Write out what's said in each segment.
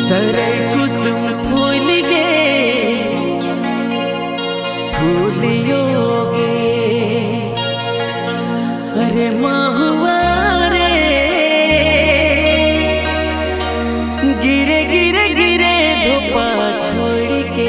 सरई कुसुम फूल गे फूलियोगे अरे महुआ रे गिरे गिरे गिरे धोपा छोड़ के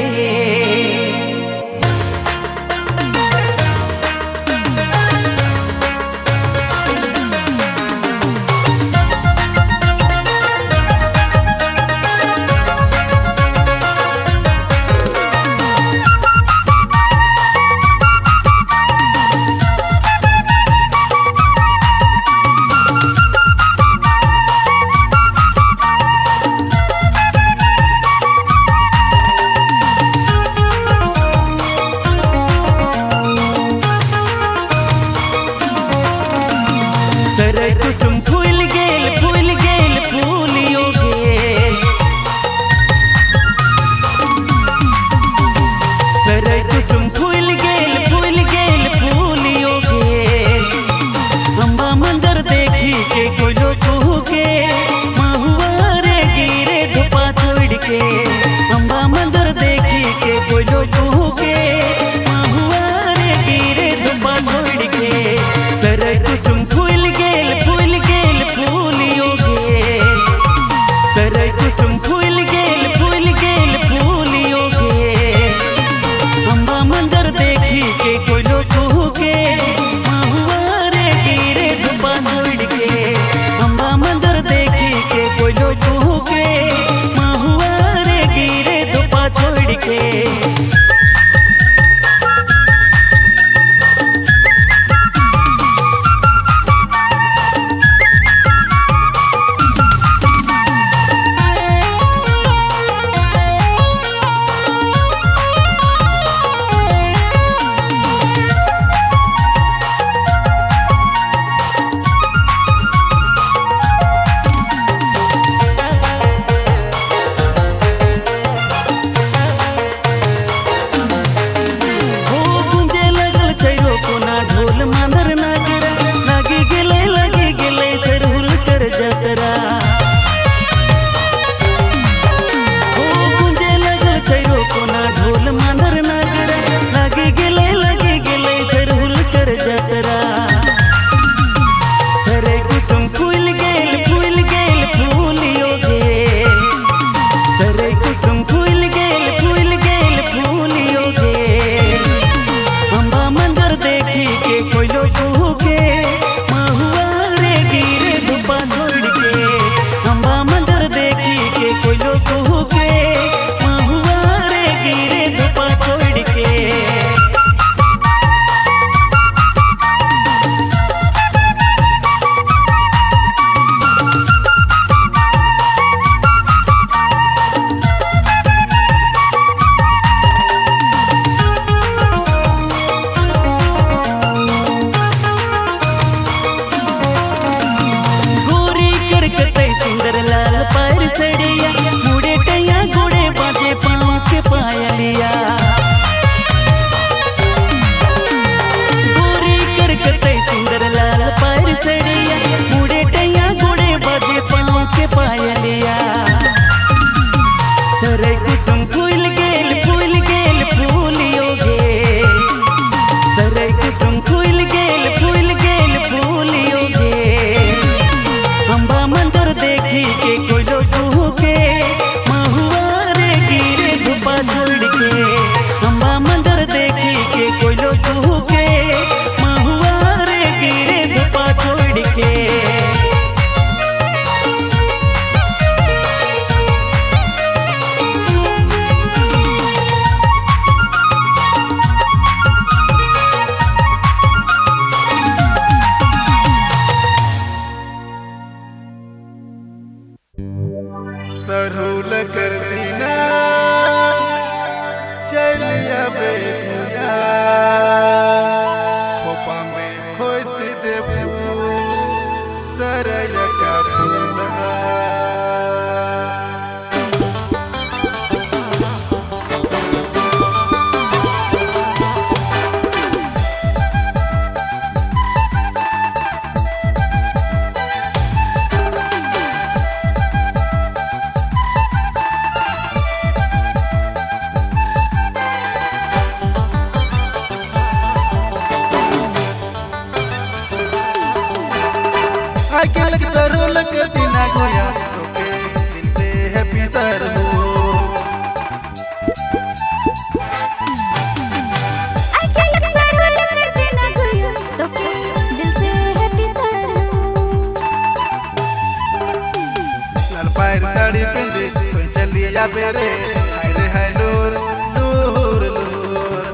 सरई कुसुम फूल गेल फूलियो गेल सरई कुसुम फूल गेल फूलियो गेल अम्बा मंजर देखी के कोलो कहू के महुआ रे गिरे धोपा छोड़ के अम्बा मंजर देखी के कोलो कहू के महुआ रे गिरे धोपा छोड़ के सरई कुसुम फूल गेल फूलियो गेल सरई कुसुम फूल गेल फूलियो गेल अम्बा मंजर देखी के कोलो कहू के महुआ रे गिरे धोपा छोड़ के अम्बा मंजर देखी के कोलो कहू के महुआ रे गिरे धोपा छोड़ के ढोल मांदर नागरा लगी गेले सरहुल कर जतरा हो गुंजे लगल छैरो कोना ढोल मांदर नागरा लगी गेले सरहुल कर जतरा सरई कुसुम फूल गेल फूलियो गेल सरई कुसुम फूल गेल फूलियो गेल अम्बा मंजर देखी के कोलो कहू के महुआ रे गिरे धोपा छोड़ के अम्बा मंजर देखी के कोलो कहू के महुआ रे गिरे धोपा छोड़ के सुंदर लाल पैर सड़िया मुड़े टैया घोड़े बाजे पाँव के पायलिया गोरी करकते सुंदर लाल पैर सड़िया मुड़े टैया घोड़े बाजे पाँव के पायलिया सरई कुसुम फूल गेल फूलियो गेल सरई कुसुम फूल गेल फूलियो गेल अम्बा मंजर देखी के कोलो कहू के महुआ रे गिरे धोपा छोड़ के अम्बा मंजर देखी के कोलो कहू के महुआ रे गिरे धोपा छोड़ के सरहुल कर दीना चलिया बेटिया खोपा में खोस देबू सरय का फूला कर देना गोया तोके दिल से हैप्पी सर हो साड़ी पिंदी कोई चली जा बेरे हाय रे हाय लूर लूर लूर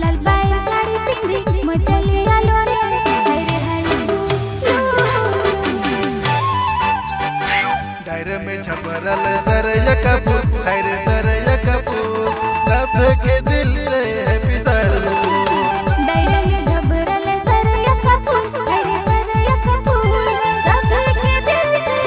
लाल बाई साड़ी पिंदी मैं चली जा लूर हाय रे हाय लूर डायरे में छपरल सर यकपूर हाय रे सर यकपूर सब के दिल से हैप्पी सर हो डायरे में छपरल सर यकपूर हाय रे सर यकपूर सब के दिल से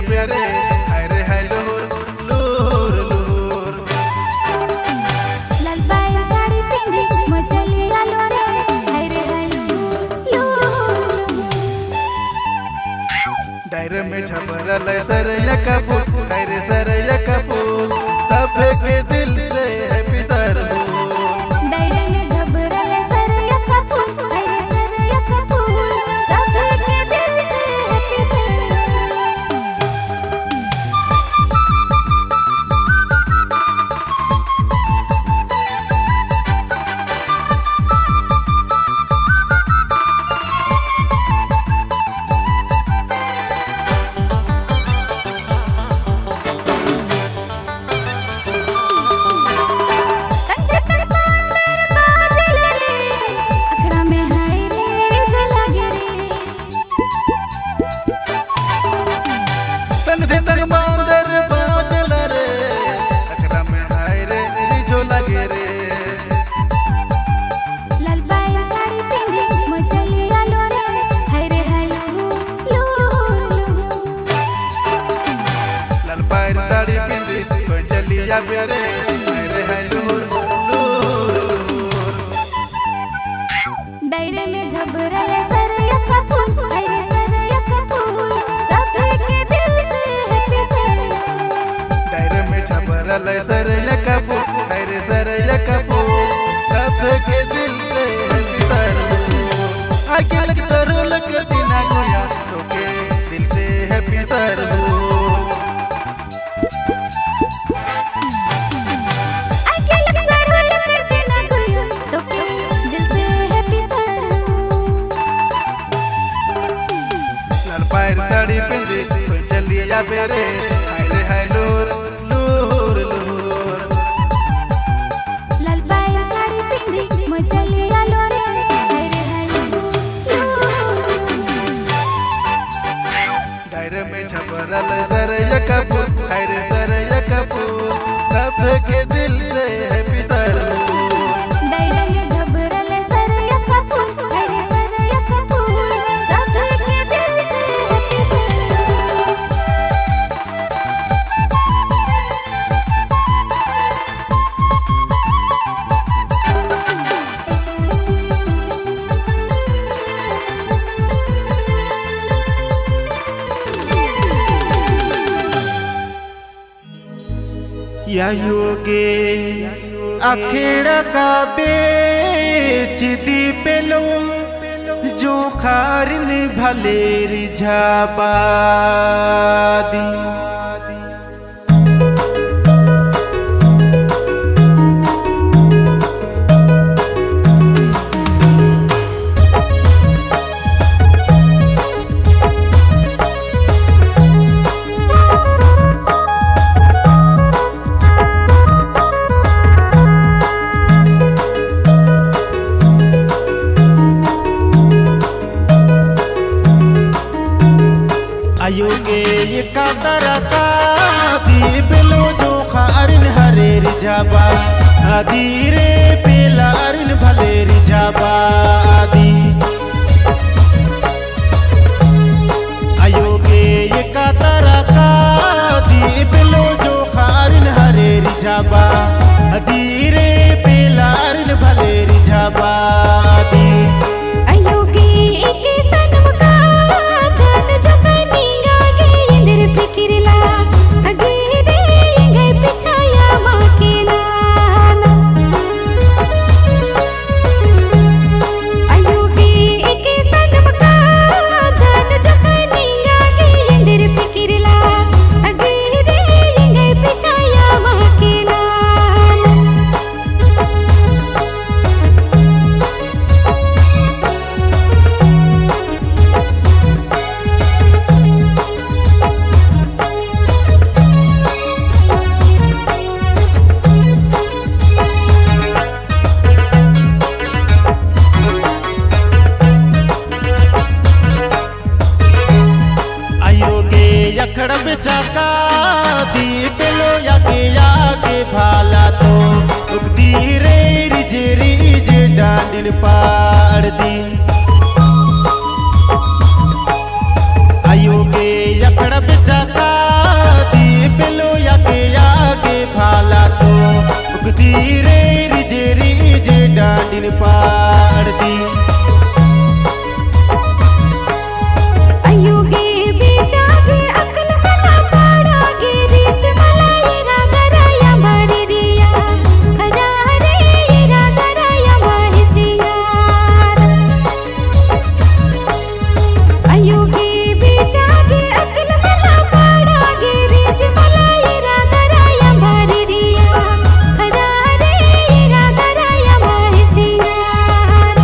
बेरे हाय रे हाय लूर लूर लूर लाल बाई साड़ी पिंदी मैं चली जा लूर हाय रे हाय लूर डायरे में छपरल सर यकपूर हाय रे सर यकपूर सब के दिल से हैप्पी सर हो डायरे में छपरल सर यकपूर हाय रे सर यकपूर सब के दिल से हैप्पी सर तन बांदर बाजल रे अखरा में हाय रे झोला गे रे लाल बाई साड़ी पिंदी मैं चली जा लूर हाय रे हाय लूर लाल बाई साड़ी पिंदी कोई चली जा बेरे हाय रे हाय लूर लूर डायरे में झबरल सर यकपूर हाय रे सर यकपूर सब के दिल से हैप्पी सर डायरे में छपरल सर यकपूर हाय रे सर यकपूर सब के दिल से हैप्पी सर हो आके लग तरुल कर देना गोया तोके दिल से हैप्पी सर हो साड़ी पिंदी कोई चली जा बेरे हाय रे हाय लूर लूर लूर लाल बाई साड़ी पिंदी मैं चली जा लूर हाय रे हाय लूर डायरे में छपरल सर यकपूर हाय रे सर यकपूर सब के दिल से हैप्पी सर हो डायरे में झबरल सर यकपूर हाय रे सर यकपूर सब के दिल से हैप्पी सर या योगे अखेड़ा का बेच दी पेलो जो खारिन भलेर झाबादी का तरका दी बेलो जो खारिन हरे रिजाबा आदि रे पेलारिन भले रिजाबा आदि अयोगे का तरका दी बेलो जो खारिन हरे रिजाबा आदि रे पेलारिन भले रिजाबा आदि अयोगे एके सनम का गन जकनी आगे इंद्र फिकिरला अगे रे इंगे पिछाया माँ के नाना अयोगे एके सनम का गन जकनी आगे इंद्र फिकिरला अगे रे इंगे पिछाया माँ के नाना अयोगे यखड़ बेचाका दी पेलो याके भाला तो उगदी रे रिजे डांडिन पाड़ दी अयोगे यखड़ बेचाका दी पेलो याके भाला तो उगदी रे रिजे डांडिन पाड़ दी अयोगे बेचागे अकल मला पाडागे रीच मला येरा गराया मारी रिया हरा रे येरा गराया माही सिंगार अयोगे बेचागे अकल मला पाडागे रीच मला येरा गराया मारी रिया हरा रे येरा गराया माही सिंगार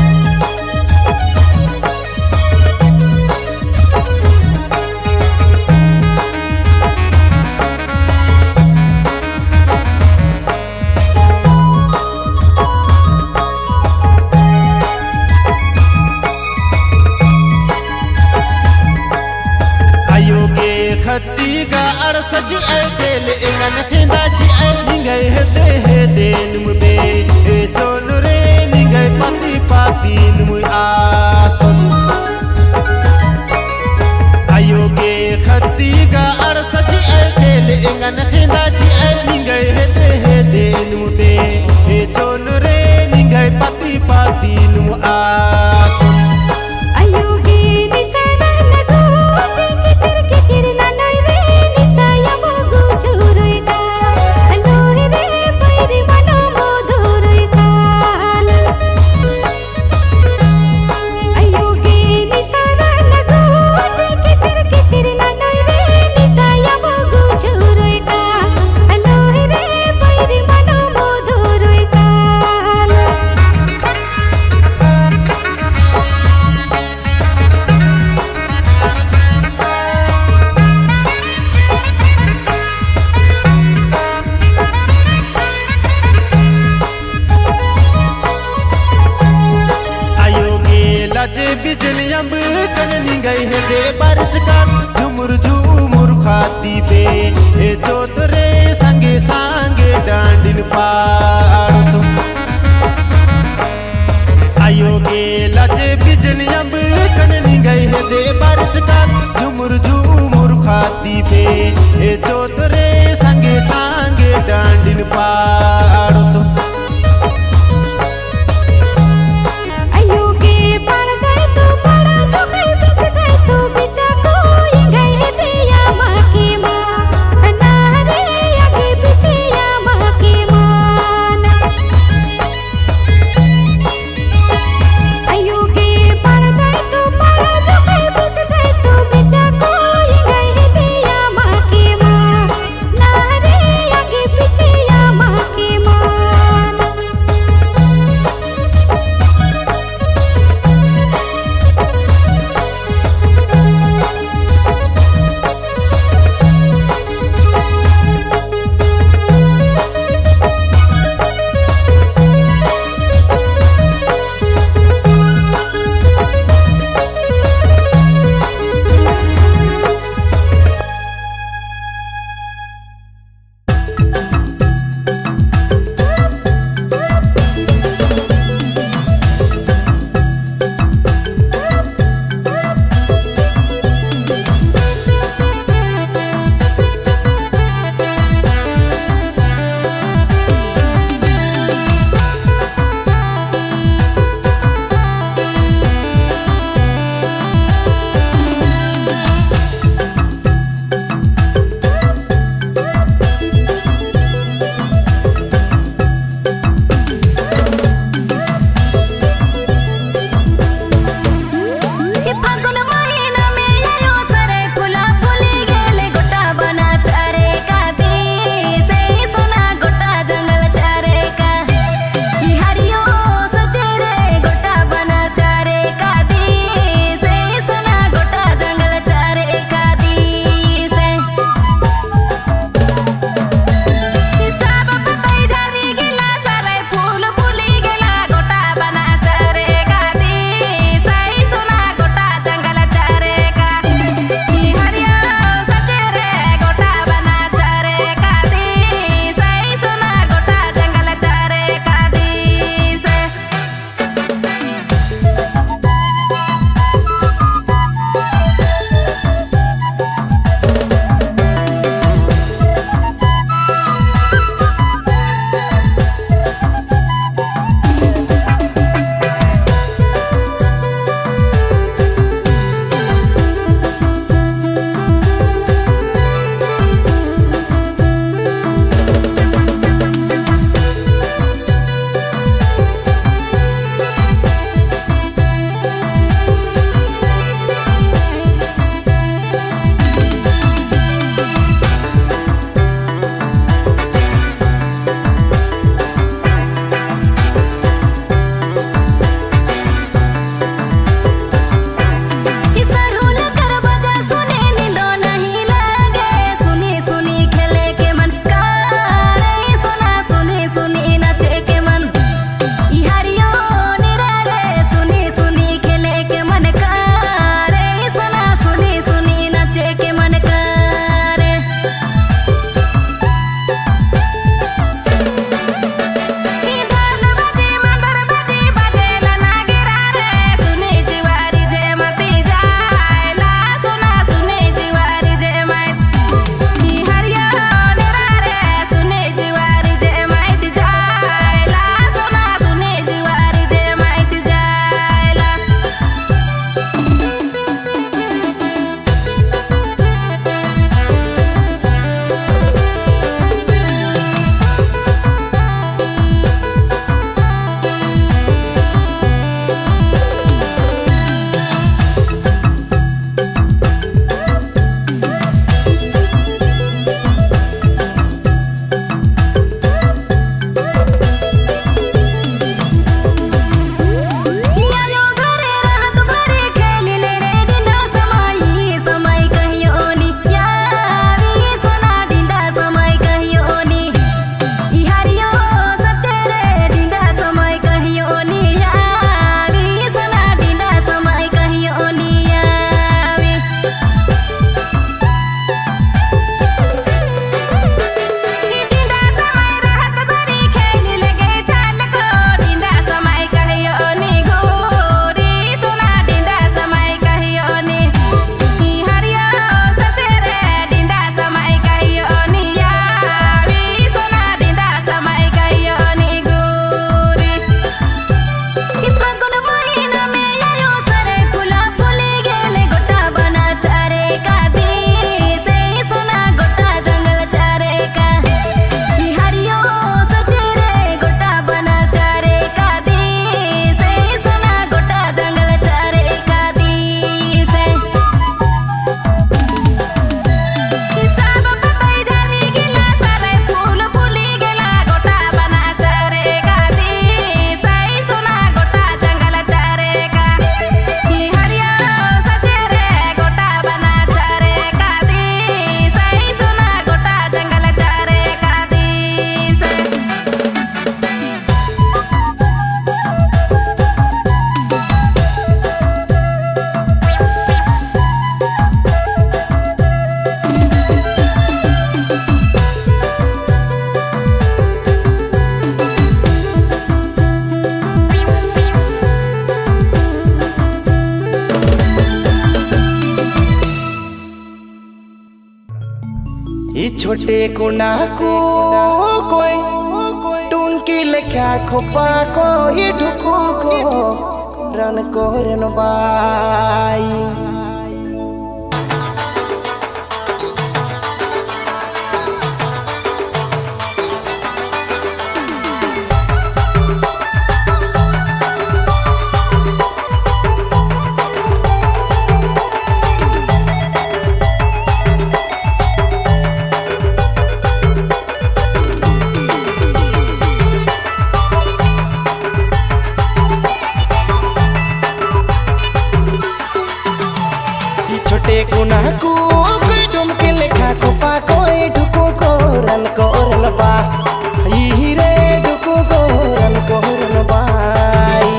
अयोगे खती गा अड़सजी ऐ बेल इंगन खिंदा जी ऐ निंगै हे देन मुबे ए जोन रे निंगै पति पाती नुम आसन अयोगे खती गा अड़सजी ऐ बेल इंगन खिंदा जी ऐ निंगै हे देन मुबे ए जोन रे निंगै पति पाती नुम आसन अयोगे निसाना लगो किचिर किचिर ना नई रे निसाया मोगु चुरोय का अलोहे रे पैरी मनो मोधुरोय काल अयोगे निसाना लगो किचिर किचिर ना नई रे निसाया मोगु चुरोय का अलोहे रे पैरी मनो मोधुरोय काल अयोगे लजे बिजली अम्ब कन निंगै हे दे बरच का झुमुर खाती बे ए जोत रे संगे सांगे डांडिन पाड़ तुम अयोगे लजे बिजली अम्ब कन निंगै हे दे बरच का झुमुर खाती बे ए जोत रे संगे सांगे डांडिन पाड़ तुम अयोगे पड़ गए तो पड़ा जो गए बिच गए तो बिचा कोई गए दिया माँ की माँ अनारे आगे पीछे या माँ की मान अयोगे पड़ गए तो पड़ा जो गए बिच गए तो बिचा कोई गए दिया माँ की माँ नारे आगे पीछे या माँ की माँ ई छोटे कुना को कोई टुनकी लेख्या खोपा को ई ढुको को रन को रन बाई छोटे कुना को कोई डुमके लेखा खोपा कोई ढुको को रन बा ई रे ढुको को रन बाई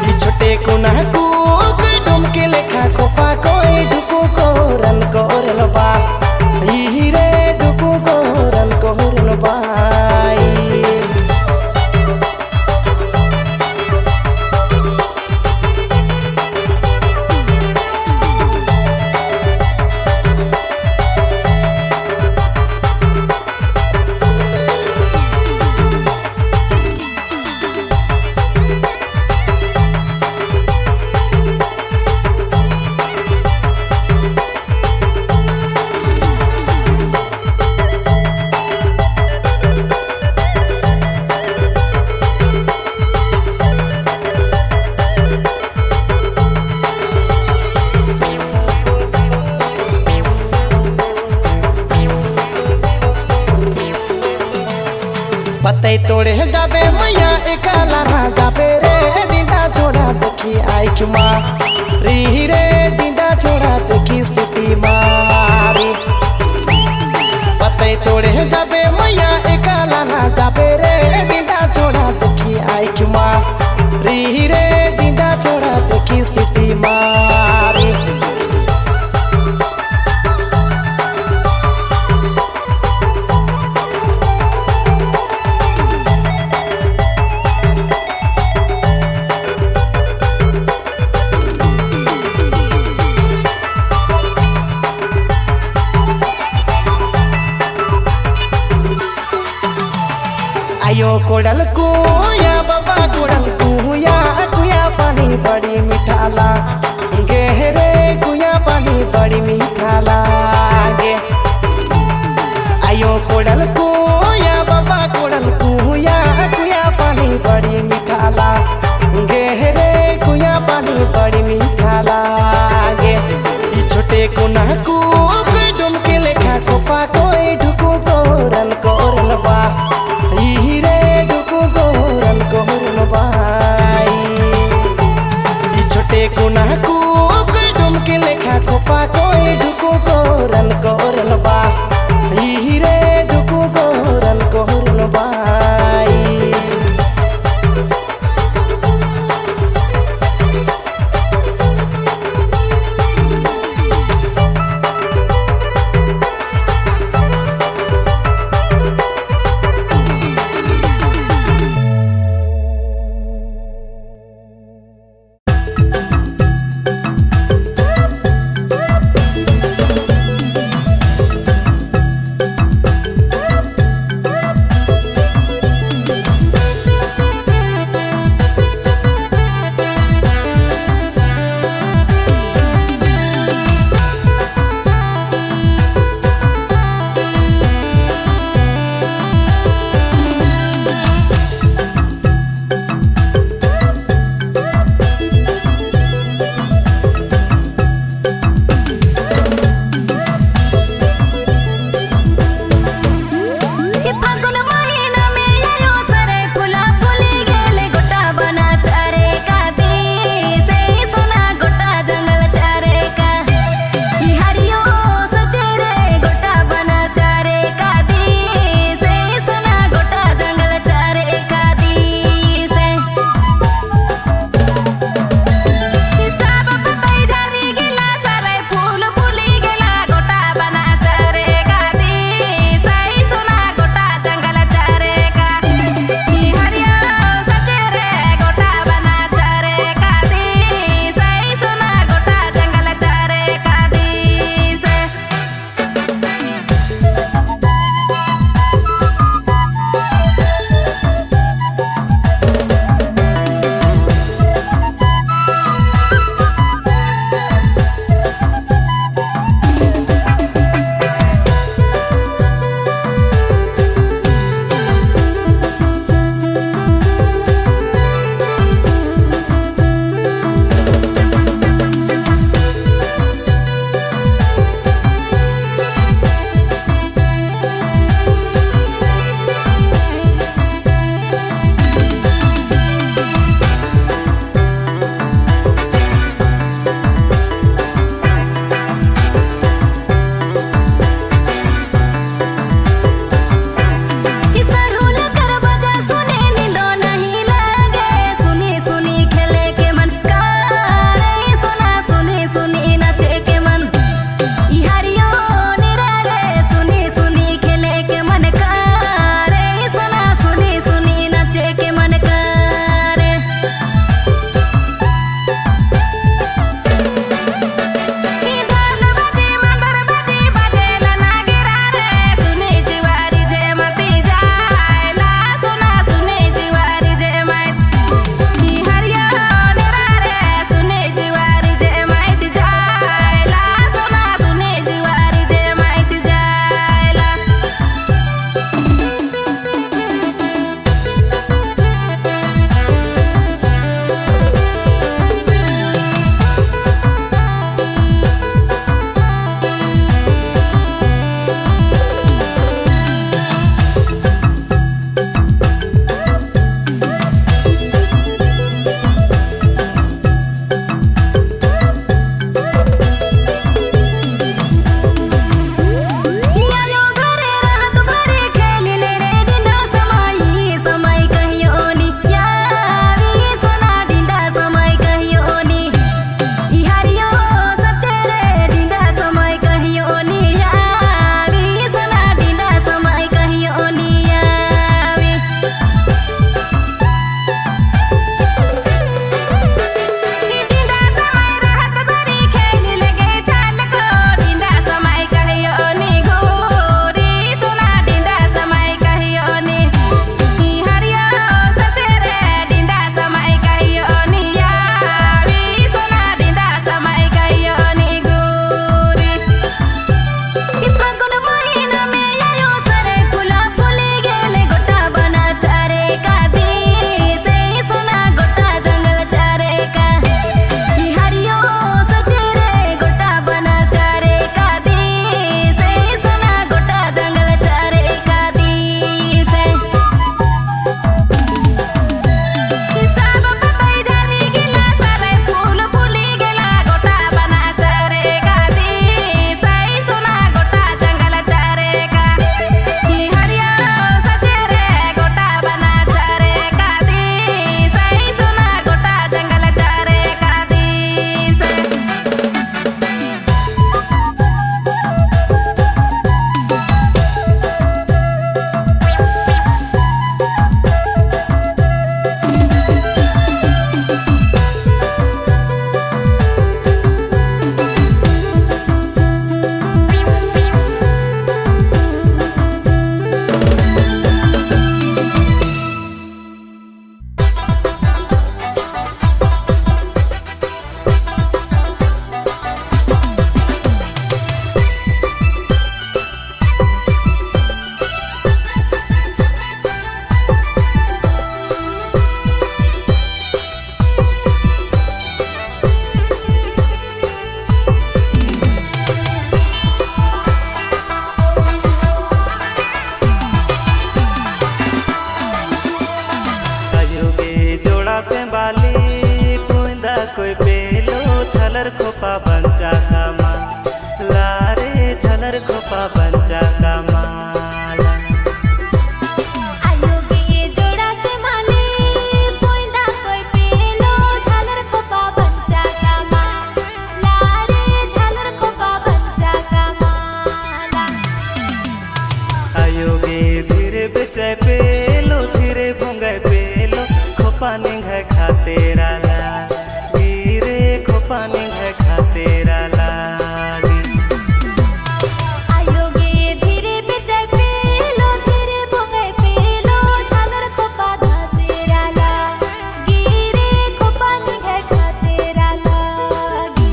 ई छोटे कुना को कोई डुमके लेखा खोपा कोई ढुको को रन बा ई रे ढुको को रन बाई पते तोड़े जाबे मैया एकाला ना जाबे रे डिंडा छोड़ा देखी आइख मारी रे डिंडा छोड़ा देखी सिटी मारी पते तोड़े जाबे मैया एकाला ना जाबे रे डिंडा छोड़ा देखी आइख मारी रे डिंडा छोड़ा देखी सिटी मारी आयो कोडल कुया बाबा कोडल कुया पानी बड़ी मिठाला गे रे कुया पानी बड़ी मिठाला गे आयो कोडल कुया बाबा कोडल कुया पानी बड़ी मिठाला गे रे कुया पानी बड़ी मिठाला गे ई छोटे कोना को कोई डुमके लेखा खोपा कोई ढुको को रन बा ई रे ढुको को रन बाई छोटे कुना को कोई डुमके लेखा खोपा कोई ढुको को रन बेचे पेलो धीरे भुंगे पेलो खोपा निंगे खातेरा लागी रे खोपा निंगे खातेरा लागी आयोगे धीरे बेचे पेलो धीरे भुंगे पेलो झालर खोपा धासेरा लागी रे खोपा निंगे खातेरा लागी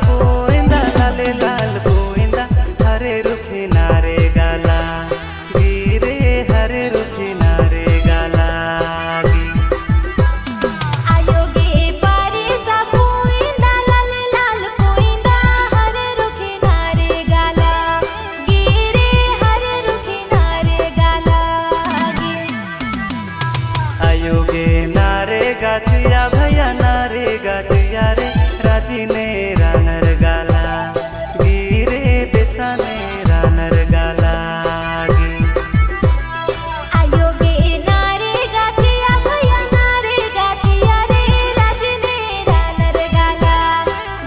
पोइंदा लाले लाल पोइंदा हरे रुखी नारे गाला गिरे हरे रुखी नारे गाला आयोगे पारे सा पोइंदा लाले लाल पोइंदा हरे रुखे नारे गाला गिरे हरे रुखे नारे गाला आयोगे नारे गाचिया भैया नारे गाचिया रे राजी ने रानर गाला गिरे देसा ने रानर गाला आयोगे नारे गाचिया भैया नारे गाचिया रे राजी ने रानर गाला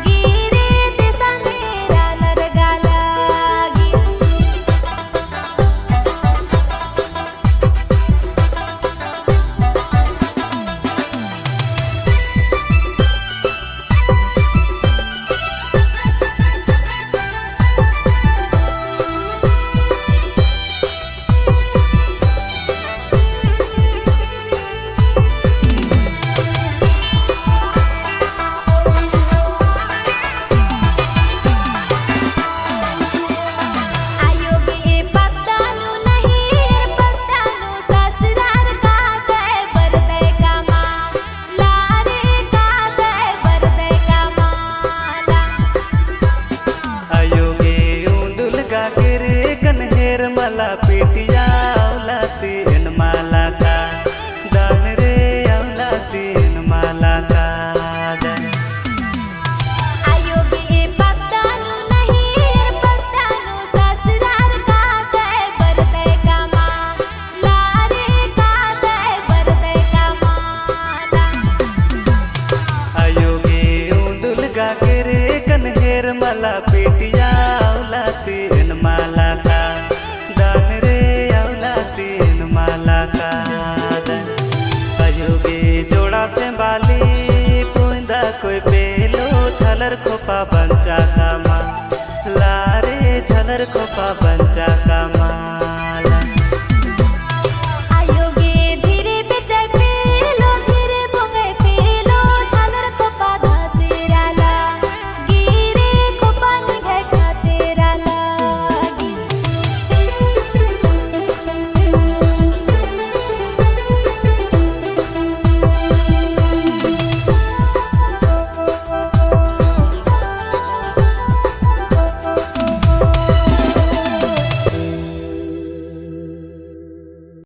गिरे देसा ने रानर गाला मला पेटिया औलाती इन माला का दान रे औलाती इन माला का आयोगे पत्तानु नहीं पत्तानु ससुरार का तय बरदे का माला रे का तय बरदे का माला आयोगे उंदुल गा के रे कन्हेर मला पेटिया औलाती इन माला का जोड़ा से बाली पोइंदा कोई पेलो झलर खोपा बंचा का माँ लारे झलर खोपा